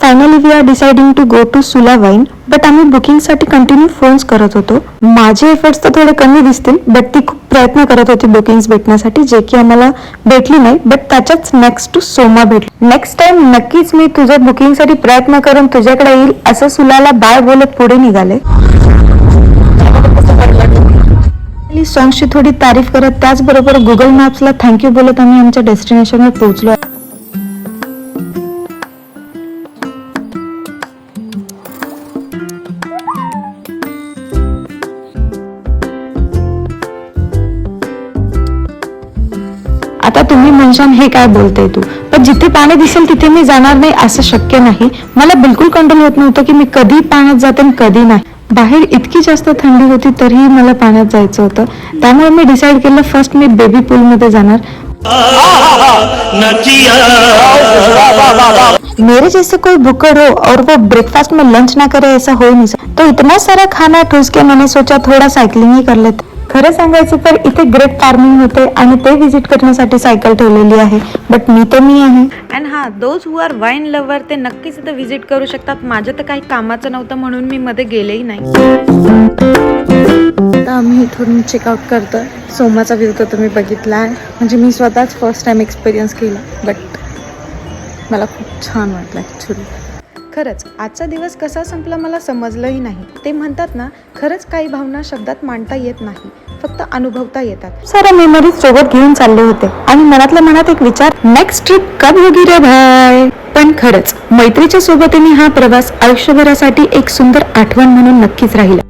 Finally we are deciding to go to Sula wine. But आम्ही बुकिंगसाठी continue phones करत होतो. माझे एफर्ट्स तर थोडे कमी दिसतील, बट ती खूप प्रयत्न करत होती बुकिंग्स भेटण्यासाठी, जे की आम्हाला भेटली नाही. बट त्याच्याच नेक्स्ट टू सोमा भेटली. नेक्स्ट टाइम नक्कीच मी तुझ्या बुकिंगसाठी प्रयत्न करून तुझ्याकडे येईल असं सुलाला बाय बोलत पुढे निघाले. सॉंग्सची थोडी तारीफ करत त्याचबरोबर गुगल मॅप्सला थँक्यू बोलत आम्ही आमच्या डेस्टिनेशनवर पोहोचलो. आता तुम्ही म्हणशाल हे काय बोलते तू, पण जिथे पाणी दिसेल तिथे मी जाणार नाही असं शक्य नाही. मला बिलकुल कंट्रोल होत नव्हतं की मी कधी पाण्यात जाते आणि कधी नाही. बाहेर इतकी जास्त थंडी होती तरीही मला पाण्यात जायचं होतं. त्यामुळे मी डिसाईड केलं फर्स्ट मी बेबी पूल मध्ये जाणार. मेरे जैसे कोई भूखड़ हो और वो ब्रेकफास्ट में लंच ना करे ऐसा हो ही नहीं सकता. तो इतना सारा खाना ठूस के मैंने सोचा थोड़ा सायकलिंग ही कर लेते. खरं सांगायचं तर इथे ग्रेट फार्मिंग होते आणि ते व्हिजिट करण्यासाठी सायकल ठेवलेली आहे. बट मी आहे. अँड हां, those who are wine lover ते नक्कीच इथं व्हिजिट करू शकतात. माझं तर काही कामाचं नव्हतं म्हणून मी मध्ये गेलेही नाही. आता आम्ही इथून चेकआउट करतोय. सोमाचा व्ह्यू तर तुम्ही बघितला आहे, म्हणजे मी स्वतःच फर्स्ट टाइम एक्सपिरियन्स केला. बट मला खूप छान वाटलं ॲक्च्युली. खरंच आजचा दिवस कसा संपला मला समजलंही नाही. ते म्हणतात ना, खरंच काही भावना शब्दात मांडता येत नाही, फक्त अनुभवता येतात. साऱ्या मेमरीज सोबत घेऊन चालले होते आणि मनातल्या मनात एक विचार, नेक्स्ट ट्रिप कब होगी रे भाई. पण खरंच मैत्रीच्या सोबतीने हा प्रवास आयुष्यभरासाठी एक सुंदर आठवण म्हणून नक्कीच राहिला.